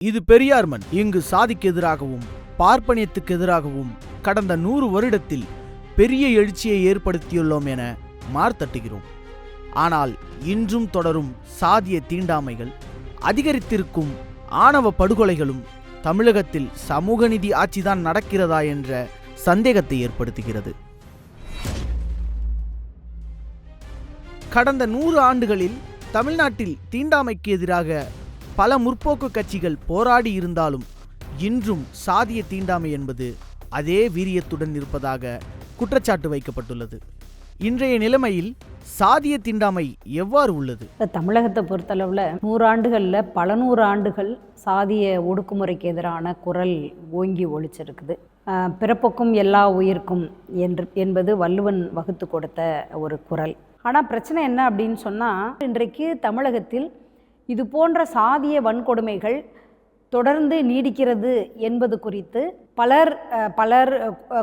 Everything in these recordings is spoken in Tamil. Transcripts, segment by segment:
இது பெரியார் மண். இங்கு சாதிக்கு எதிராகவும் பார்ப்பனியத்துக்கு எதிராகவும் கடந்த 100 வருடத்தில் பெரிய எழுச்சியை ஏற்படுத்தியுள்ளோம் என மார்த்தட்டுகிறோம். ஆனால் இன்றும் தொடரும் சாதிய தீண்டாமைகள், அதிகரித்திருக்கும் ஆணவ படுகொலைகளும் தமிழகத்தில் சமூக நீதி ஆட்சிதான் நடக்கிறதா என்ற சந்தேகத்தை ஏற்படுத்துகிறது. கடந்த 100 ஆண்டுகளில் தமிழ்நாட்டில் தீண்டாமைக்கு எதிராக பல முற்போக்கு கட்சிகள் போராடி இருந்தாலும் இன்றும் சாதிய தீண்டாமை என்பது அதே வீரியத்துடன் இருப்பதாக குற்றச்சாட்டு வைக்கப்பட்டுள்ளது. இன்றைய நிலைமையில் சாதிய தீண்டாமை எவ்வாறு உள்ளது? தமிழகத்தை பொறுத்தளவில் 100 ஆண்டுகளில் பல 100 ஆண்டுகள் சாதிய ஒடுக்குமுறைக்கு எதிரான குரல் ஓங்கி ஒழிச்சிருக்குது. பிறப்புக்கும் எல்லா உயிர்க்கும் என்பது வள்ளுவன் வகுத்து கொடுத்த ஒரு குரல். ஆனால் பிரச்சனை என்ன அப்படின்னு சொன்னால், இன்றைக்கு தமிழகத்தில் இது போன்ற சாதிய வன்கொடுமைகள் தொடர்ந்து நீடிக்கிறது என்பது குறித்து பலர்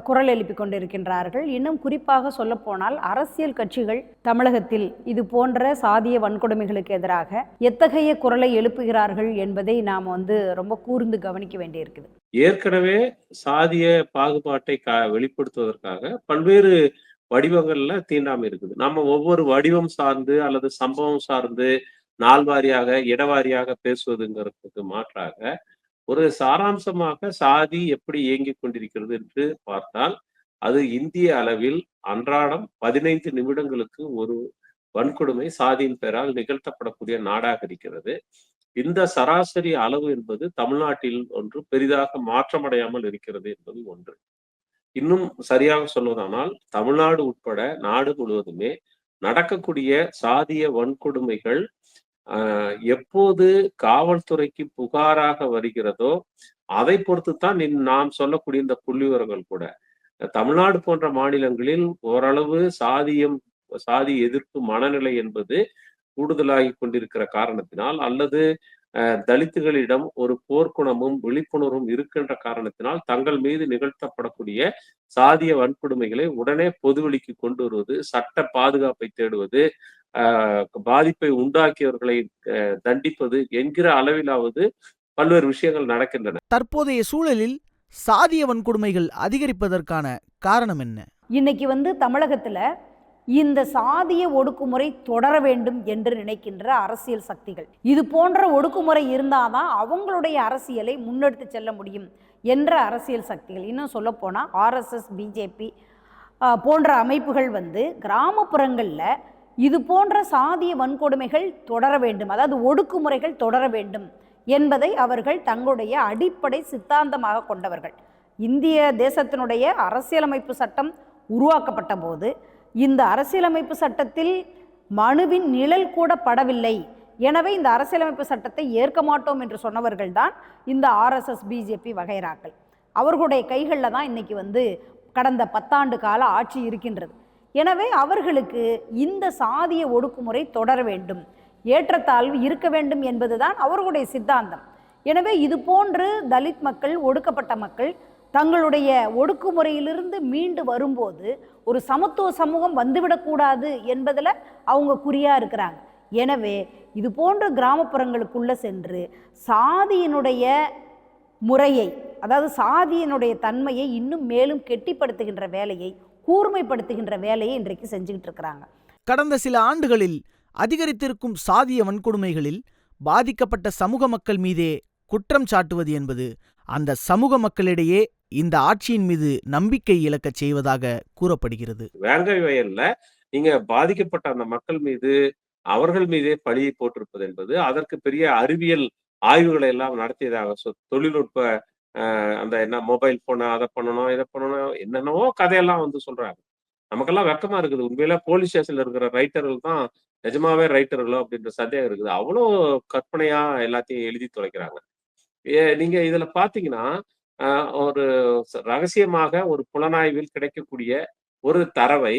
குரல் எழுப்பி கொண்டிருக்கின்றார்கள். இன்னும் குறிப்பாக சொல்லப்போனால் அரசியல் கட்சிகள் தமிழகத்தில் இது போன்ற சாதிய வன்கொடுமைகளுக்கு எதிராக எத்தகைய குரலை எழுப்புகிறார்கள் என்பதை நாம் ரொம்ப கூர்ந்து கவனிக்க வேண்டியிருக்குது. ஏற்கனவே சாதிய பாகுபாட்டை வெளிப்படுத்துவதற்காக பல்வேறு வடிவங்கள்ல தீண்டாமை இருக்குது. நம்ம ஒவ்வொரு வடிவம் சார்ந்து அல்லது சம்பவம் சார்ந்து நாள்வாரியாக இடவாரியாக பேசுவதுங்கிறதுக்கு மாற்றாக ஒரு சாராம்சமாக சாதி எப்படி இயங்கிக் கொண்டிருக்கிறது என்று பார்த்தால், அது இந்திய அளவில் அன்றாடம் 15 நிமிடங்களுக்கு ஒரு வன்கொடுமை சாதியின் பெயரால் நிகழ்த்தப்படக்கூடிய நாடாக இருக்கிறது. இந்த சராசரி அளவு என்பது தமிழ்நாட்டில் ஒன்று பெரிதாக மாற்றமடையாமல் இருக்கிறது என்பது ஒன்று. இன்னும் சரியாக சொல்வதானால் தமிழ்நாடு உட்பட நாடு முழுவதுமே நடக்கக்கூடிய சாதிய வன்கொடுமைகள் எப்போது காவல்துறைக்கு புகாராக வருகிறதோ அதை பொறுத்துத்தான் நாம் சொல்லக்கூடிய இந்த புள்ளிவிவரங்கள் கூட. தமிழ்நாடு போன்ற மாநிலங்களில் ஓரளவு சாதி எதிர்ப்பு மனநிலை என்பது கூடுதலாகி கொண்டிருக்கிற காரணத்தினால், அல்லது தலித்துகளிடம் ஒரு போர்க்குணமும் விழிப்புணர்வும் இருக்கின்ற காரணத்தினால் தங்கள் மீது நிகழ்த்தப்படக்கூடிய சாதிய வன்கொடுமைகளை உடனே பொதுவெளிக்கு கொண்டு வருவது, சட்ட பாதுகாப்பை தேடுவது, பாதிப்பை உண்டாக்கியவர்களை தண்டிப்பது என்கிற அளவிலாவது பல்வேறு விஷயங்கள் நடக்கின்றன. தற்போதைய சூழலில் சாதிய வன்கொடுமைகள் அதிகரிப்பதற்கான காரணம் என்ன? இன்னைக்கு தமிழகத்துல இந்த சாதிய ஒடுக்குமுறை தொடர வேண்டும் என்று நினைக்கின்ற அரசியல் சக்திகள், இது போன்ற ஒடுக்குமுறை இருந்தாதான் அவங்களுடைய அரசியலை முன்னெடுத்து செல்ல முடியும் என்ற அரசியல் சக்திகள், இன்னும் சொல்ல போனா RSS, BJP போன்ற அமைப்புகள் கிராமப்புறங்களில் இது போன்ற சாதிய வன்கொடுமைகள் தொடர வேண்டும், அதாவது ஒடுக்குமுறைகள் தொடர வேண்டும் என்பதை அவர்கள் தங்களுடைய அடிப்படை சித்தாந்தமாக கொண்டவர்கள். இந்திய தேசத்தினுடைய அரசியலமைப்பு சட்டம் உருவாக்கப்பட்ட போது இந்த அரசியலமைப்பு சட்டத்தில் மனுவின் நிழல் கூட படவில்லை. எனவே இந்த அரசியலமைப்பு சட்டத்தை ஏற்க மாட்டோம் என்று சொன்னவர்கள் தான் இந்த RSS, BJP வகைராக்கள். அவர்களுடைய கைகளில் தான் இன்னைக்கு கடந்த 10 ஆண்டு கால ஆட்சி இருக்கின்றது. எனவே அவர்களுக்கு இந்த சாதிய ஒடுக்குமுறை தொடர வேண்டும், ஏற்றத்தாழ்வு இருக்க வேண்டும் என்பதுதான் அவர்களுடைய சித்தாந்தம். எனவே இது போன்று தலித் மக்கள், ஒடுக்கப்பட்ட மக்கள் தங்களுடைய ஒடுக்குமுறையிலிருந்து மீண்டு வரும்போது ஒரு சமத்துவ சமூகம் வந்துவிடக்கூடாது என்பதில் அவங்க குறியா இருக்கிறாங்க. எனவே இது போன்ற கிராமப்புறங்களுக்குள்ள சென்று சாதியினுடைய முறையை, அதாவது சாதியினுடைய தன்மையை இன்னும் மேலும் கெட்டிப்படுத்துகின்ற வேலையை, கூர்மைப்படுத்துகின்ற வேலையை இன்றைக்கு செஞ்சுக்கிட்டு இருக்கிறாங்க. கடந்த சில ஆண்டுகளில் அதிகரித்திருக்கும் சாதிய வன்கொடுமைகளில் பாதிக்கப்பட்ட சமூக மக்கள் மீதே குற்றம் சாட்டுவது என்பது அந்த சமூக மக்களிடையே இந்த ஆட்சியின் மீது நம்பிக்கை இழக்கச் செய்வதாக கூறப்படுகிறது. வேங்கை வயல்ல நீங்க பாதிக்கப்பட்ட அந்த மக்கள் மீது அவர்கள் மீதே பழியை போட்டிருப்பது என்பது அதற்கு பெரிய அறிவியல் ஆய்வுகளை எல்லாம் நடத்தியதாக, தொழில்நுட்ப அந்த என்ன மொபைல் போன அதை பண்ணணும் இதை பண்ணணும் என்னென்னவோ கதையெல்லாம் சொல்றாங்க. நமக்கெல்லாம் வெக்கமா இருக்குது. உண்மையில போலீஸ் ஸ்டேஷன்ல இருக்கிற ரைட்டர்கள் தான் நிஜமாவே ரைட்டர்களோ அப்படின்ற சந்தேகம் இருக்குது. அவ்வளோ கற்பனையா எல்லாத்தையும் எழுதி தொலைக்கிறாங்க. நீங்க இதுல பாத்தீங்கன்னா ஒரு ரகசியமாக ஒரு புலனாய்வில் கிடைக்கக்கூடிய ஒரு தரவை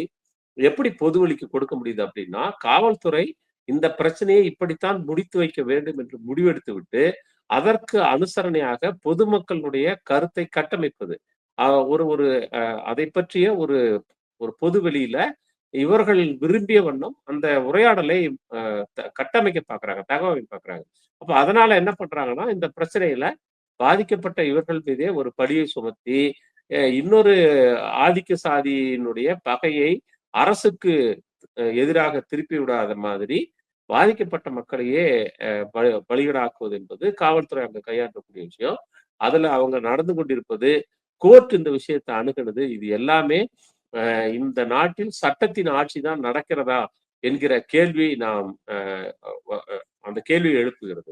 எப்படி பொதுவெளிக்கு கொடுக்க முடியுது அப்படின்னா, காவல்துறை இந்த பிரச்சனையை இப்படித்தான் முடித்து வைக்க வேண்டும் என்று முடிவெடுத்து விட்டு அதற்கு அனுசரணையாக பொதுமக்களுடைய கருத்தை கட்டமைப்பது, ஒரு அதை பற்றிய ஒரு பொது வெளியில இவர்கள் விரும்பிய வண்ணம் அந்த உரையாடலை கட்டமைக்க பாக்குறாங்க, தகவல் பாக்குறாங்க. அப்ப அதனால என்ன பண்றாங்கன்னா, இந்த பிரச்சனையில பாதிக்கப்பட்ட இவர்கள் மீதே ஒரு பழியை சுமத்தி, இன்னொரு ஆதிக்க சாதியினுடைய பகையை அரசுக்கு எதிராக திருப்பி விடாத மாதிரி, பாதிக்கப்பட்ட மக்களையே பலிகடாக்குவது என்பது காவல்துறை அங்க கையாண்டக்கூடிய விஷயம். அதுல அவங்க நடந்து கொண்டிருப்பது, கோர்ட் இந்த விஷயத்த அணுகுனது, இது எல்லாமே இந்த நாட்டில் சட்டத்தின் ஆட்சி தான் நடக்கிறதா என்கிற கேள்வியை நாம் அந்த கேள்வியை எழுப்புகிறது.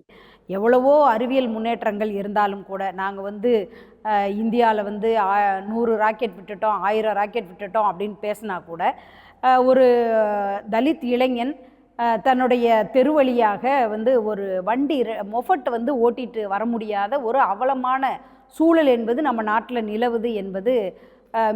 எவ்வளவோ அறிவியல் முன்னேற்றங்கள் இருந்தாலும் கூட நாங்கள் வந்து இந்தியாவில் வந்து 100 ராக்கெட் விட்டுட்டோம், 1000 ராக்கெட் விட்டுட்டோம் அப்படின்னு பேசினா கூட ஒரு தலித் இளைஞன் தன்னுடைய தெரு வழியாக வந்து ஒரு வண்டி மொஃபட் வந்து ஓட்டிட்டு வர முடியாத ஒரு அவலமான சூழல் என்பது நம்ம நாட்டில் நிலவுது என்பது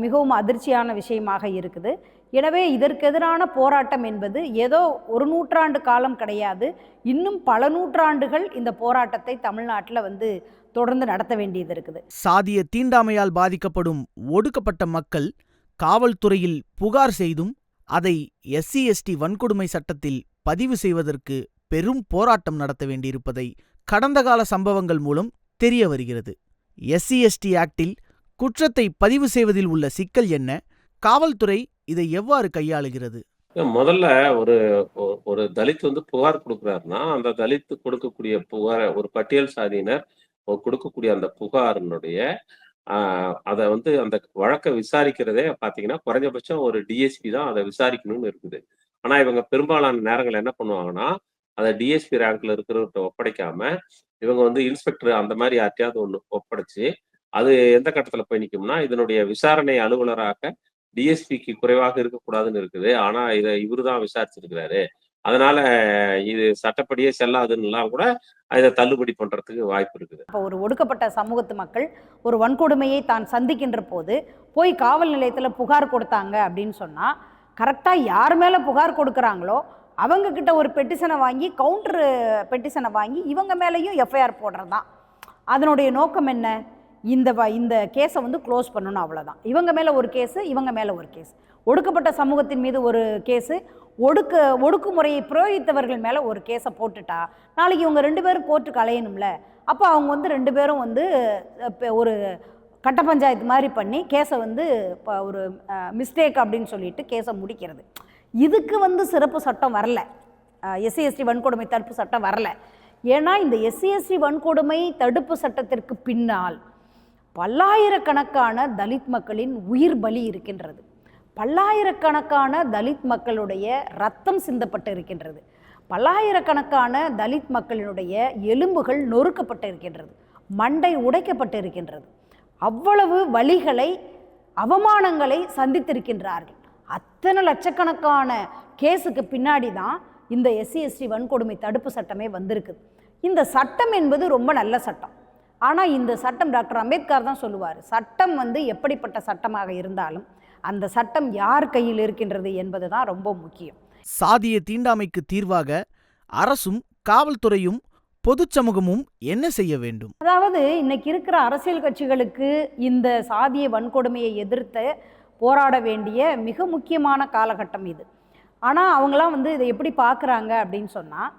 மிகவும் அதிர்ச்சியான விஷயமாக இருக்குது. எனவே இதற்கு எதிரான போராட்டம் என்பது ஏதோ ஒரு நூற்றாண்டு காலம் கிடையாது, இன்னும் பல நூற்றாண்டுகள் இந்த போராட்டத்தை தமிழ்நாட்டில் வந்து தொடர்ந்து நடத்த வேண்டியது இருக்குது. சாதிய தீண்டாமையால் பாதிக்கப்படும் ஒடுக்கப்பட்ட மக்கள் காவல்துறையில் புகார் செய்தும் அதை SC/ST வன்கொடுமை சட்டத்தில் பதிவு செய்வதற்கு பெரும் போராட்டம் நடத்த வேண்டியிருப்பதை கடந்த கால சம்பவங்கள் மூலம் தெரிய வருகிறது. SC/ST ஆக்டில் குற்றத்தை பதிவு செய்வதில் உள்ள சிக்கல் என்ன? காவல்துறை இதை எவ்வாறு கையாளுகிறது? முதல்ல ஒரு ஒரு தலித் வந்து புகார் கொடுக்குறாருன்னா, அந்த தலித் கொடுக்கக்கூடிய புகார ஒரு பட்டியல் சாதியினர் கொடுக்கக்கூடிய அந்த புகாரினுடைய அத வந்து அந்த வழக்க விசாரிக்கிறதே பார்த்தீங்கன்னா, குறைஞ்சபட்சம் ஒரு டிஎஸ்பி தான் அத விசாரிக்கணும்னு இருக்குது. ஆனா, இவங்க பெரும்பாலான நேரங்கள்ல என்ன பண்ணுவாங்கன்னா, அத டிஎஸ்பி ரேங்க்ல இருக்கிறவர்ட்ட ஒப்படைக்காம, இவங்க வந்து இன்ஸ்பெக்டர் அந்த மாரி யார்ட்டயாவது ஒண்ணு ஒப்படைச்சு, அது எந்த கட்டத்துல போய் நிக்கும்னா, இதனுடைய விசாரணை அலுவலராக டிஎஸ்பிக்கு குறைவாக இருக்கக்கூடாதுன்னு இருக்குது. ஆனா, இவரு தான் விசாரிச்சிருக்கிறாரு. அதனால இது சட்டப்படியே செல்லாதுன்னுலாம் கூட இத தள்ளுபடி பண்றதுக்கு வாய்ப்பு இருக்குது. இப்போ ஒரு ஒடுக்கப்பட்ட சமூகத்து மக்கள் ஒரு வன்கொடுமையை தான் சந்திக்கின்ற போது போய் காவல் நிலையத்தில் புகார் கொடுத்தாங்க அப்படின்னு சொன்னால், கரெக்டாக யார் மேலே புகார் கொடுக்குறாங்களோ அவங்கக்கிட்ட ஒரு பெட்டிஷனை வாங்கி, கவுண்டர் பெட்டிஷனை வாங்கி இவங்க மேலேயும் எஃப்ஐஆர் போடுறது தான். அதனுடைய நோக்கம் என்ன? இந்த கேஸை வந்து க்ளோஸ் பண்ணணும், அவ்வளோதான். இவங்க மேலே ஒரு கேஸு, இவங்க மேலே ஒரு கேஸ், ஒடுக்கப்பட்ட சமூகத்தின் மீது ஒரு கேஸு, ஒடுக்குமுறையை பிரயோகித்தவர்கள் மேலே ஒரு கேஸை போட்டுட்டா நாளைக்கு இவங்க 2 பேரும் கோர்ட்டுக்கு அலையணும்ல. அப்போ அவங்க வந்து 2 பேரும் வந்து ஒரு கட்ட பஞ்சாயத்து மாதிரி பண்ணி கேஸை வந்து ஒரு மிஸ்டேக் அப்படின்னு சொல்லிட்டு கேஸை முடிக்கிறது. இதுக்கு வந்து சிறப்பு சட்டம் வரல, SC/ST வன்கொடுமை தடுப்பு சட்டம் வரல. ஏன்னா இந்த SC/ST வன்கொடுமை தடுப்பு சட்டத்திற்கு பின்னால் பல்லாயிரக்கணக்கான தலித் மக்களின் உயிர் பலி இருக்கின்றது. பல்லாயிரக்கணக்கான தலித் மக்களுடைய ரத்தம் சிந்தப்பட்டு இருக்கின்றது. பல்லாயிரக்கணக்கான தலித் மக்களினுடைய எலும்புகள் நொறுக்கப்பட்டு இருக்கின்றது, மண்டை உடைக்கப்பட்டு இருக்கின்றது. அவ்வளவு வலிகளை, அவமானங்களை சந்தித்திருக்கின்றார்கள். அத்தனை லட்சக்கணக்கான கேஸுக்கு பின்னாடி தான் இந்த SC/ST வன்கொடுமை தடுப்பு சட்டமே வந்திருக்குது. இந்த சட்டம் என்பது ரொம்ப நல்ல சட்டம். ஆனால் இந்த சட்டம், டாக்டர் அம்பேத்கர் தான் சொல்லுவார், சட்டம் வந்து எப்படிப்பட்ட சட்டமாக இருந்தாலும் அந்த சட்டம் யார் கையில் இருக்கின்றது என்பது தான் ரொம்ப முக்கியம். சாதிய தீண்டாமைக்கு தீர்வாக அரசும் காவல்துறையும் பொது சமூகமும் என்ன செய்ய வேண்டும்? அதாவது இன்னைக்கு இருக்கிற அரசியல் கட்சிகளுக்கு இந்த சாதிய வன்கொடுமையை எதிர்த்து போராட வேண்டிய மிக முக்கியமான காலகட்டம் இது. ஆனால் அவங்களாம் வந்து இதை எப்படி பார்க்குறாங்க அப்படின்னு சொன்னால்,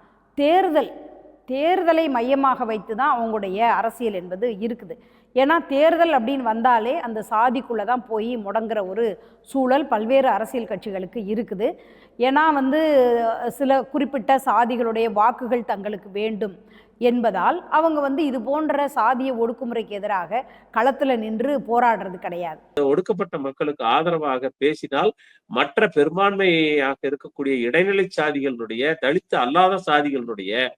தேர்தலை மையமாக வைத்து தான் அவங்களுடைய அரசியல் என்பது இருக்குது. ஏன்னா தேர்தல் அப்படின்னு வந்தாலே அந்த சாதிக்குள்ளே தான் போய் முடங்குற ஒரு சூழல் பல்வேறு அரசியல் கட்சிகளுக்கு இருக்குது. ஏன்னா வந்து சில குறிப்பிட்ட சாதிகளுடைய வாக்குகள் தங்களுக்கு வேண்டும் என்பதால் அவங்க வந்து இது போன்ற சாதிய ஒடுக்குமுறைக்கு எதிராக களத்தில் நின்று போராடுறது கிடையாது. ஒடுக்கப்பட்ட மக்களுக்கு ஆதரவாக பேசினால் மற்ற பெரும்பான்மையாக இருக்கக்கூடிய இடைநிலை சாதிகளுடைய, தலித்து அல்லாத சாதிகளுடைய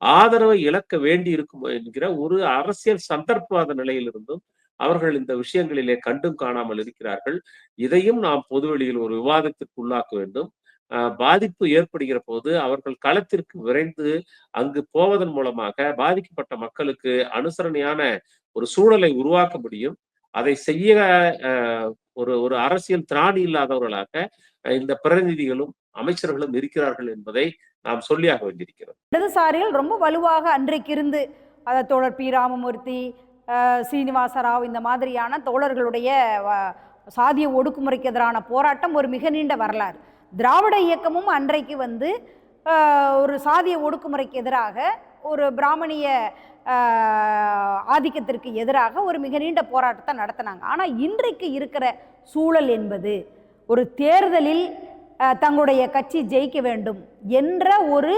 ஆதரவை இழக்க வேண்டி இருக்கும் என்கிற ஒரு அரசியல் சந்தர்ப்பவாத நிலையிலிருந்தும் அவர்கள் இந்த விஷயங்களிலே கண்டும் காணாமல் இருக்கிறார்கள். இதையும் நாம் பொதுவெளியில் ஒரு விவாதத்திற்கு உள்ளாக்க வேண்டும். பாதிப்பு ஏற்படுகிற போது அவர்கள் களத்திற்கு விரைந்து அங்கு போவதன் மூலமாக பாதிக்கப்பட்ட மக்களுக்கு அனுசரணையான ஒரு சூழலை உருவாக்க முடியும். அதை செய்ய ஒரு அரசியல் திராணி இல்லாதவர்களாக இந்த பிரதிநிதிகளும் அமைச்சர்களும் இருக்கிறார்கள் என்பதை நாம் சொல்லியாக வேண்டியிருக்கிறோம். இடதுசாரிகள் ரொம்ப வலுவாக அன்றைக்கு இருந்து, அதை தோழர் பி. ராமமூர்த்தி, சீனிவாச ராவ், இந்த மாதிரியான தோழர்களுடைய சாதிய ஒடுக்குமுறைக்கு எதிரான போராட்டம் ஒரு மிக நீண்ட வரலாறு. திராவிட இயக்கமும் அன்றைக்கு வந்து ஒரு சாதிய ஒடுக்குமுறைக்கு எதிராக ஒரு பிராமணிய ஆதிக்கத்திற்கு எதிராக ஒரு மிக நீண்ட போராட்டத்தை நடத்தினாங்க. ஆனால் இன்றைக்கு இருக்கிற சூழல் என்பது ஒரு தேர்தலில் தங்களுடைய கட்சி ஜெயிக்க வேண்டும் என்ற ஒரு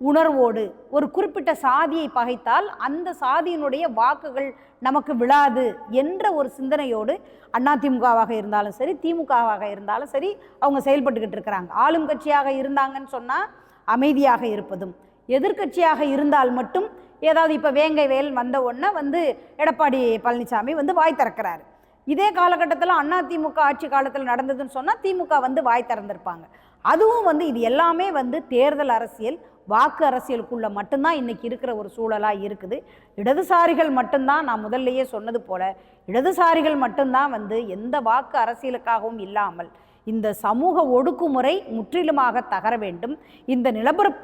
உணர்வோடு, ஒரு குறிப்பிட்ட சாதியை பகைத்தால் அந்த சாதியினுடைய வாக்குகள் நமக்கு விழாது என்ற ஒரு சிந்தனையோடு அதிமுகவாக இருந்தாலும் சரி, திமுகவாக இருந்தாலும் சரி, அவங்க செயல்பட்டுக்கிட்டு இருக்கிறாங்க. ஆளும் கட்சியாக இருந்தாங்கன்னு சொன்னால் அமைதியாக இருப்பதும், எதிர்கட்சியாக இருந்தால் மட்டும் ஏதாவது இப்போ வேங்கை வேல் வந்த உடனே எடப்பாடி பழனிசாமி வாய் திறக்கிறாரு. இதே காலகட்டத்தில் அதிமுக ஆட்சி காலத்தில் நடந்ததுன்னு சொன்னால் திமுக வாய் திறந்திருப்பாங்க. அதுவும் இது எல்லாமே தேர்தல் அரசியல், வாக்கு அரசியலுக்குள்ள மட்டும்தான் இன்னைக்கு இருக்கிற ஒரு சூழலாக இருக்குது. இடதுசாரிகள் மட்டும்தான், நான் முதல்லையே சொன்னது போல, இடதுசாரிகள் மட்டும்தான் எந்த வாக்கு அரசியலுக்காகவும் இல்லாமல் இந்த சமூக ஒடுக்குமுறை முற்றிலுமாக தகர வேண்டும், இந்த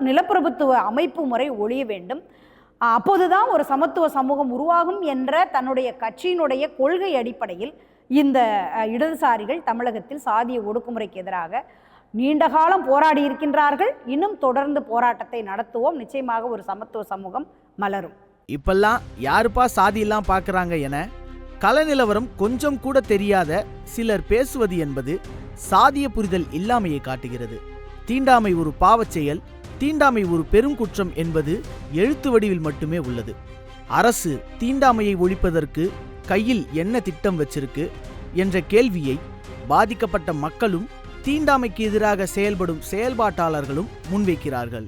நிலப்பிரபுத்துவ அமைப்பு முறை ஒழிய வேண்டும், அப்போதுதான் ஒரு சமத்துவ சமூகம் உருவாகும் என்ற தன்னுடைய கட்சியினுடைய கொள்கை அடிப்படையில் இந்த இடதுசாரிகள் தமிழகத்தில் சாதிய ஒடுக்குமுறைக்கு எதிராக நீண்ட காலம் போராடி இருக்கின்றார்கள். இன்னும் தொடர்ந்து போராட்டத்தை நடத்துவோம். நிச்சயமாக ஒரு சமத்துவ சமூகம் மலரும். இப்பெல்லாம் யாருப்பா சாதியெல்லாம் பார்க்குறாங்க என கள நிலவரம் கொஞ்சம் கூட தெரியாத சிலர் பேசுவது என்பது சாதிய புரிதல் இல்லாமையை காட்டுகிறது. தீண்டாமை ஒரு பாவச் செயல், தீண்டாமை ஒரு பெருங்குற்றம் என்பது எழுத்து வடிவில் மட்டுமே உள்ளது. அரசு தீண்டாமையை ஒழிப்பதற்கு கையில் என்ன திட்டம் வச்சிருக்கு என்ற கேள்வியை பாதிக்கப்பட்ட மக்களும் தீண்டாமைக்கு எதிராக செயல்படும் செயல்பாட்டாளர்களும் முன்வைக்கிறார்கள்.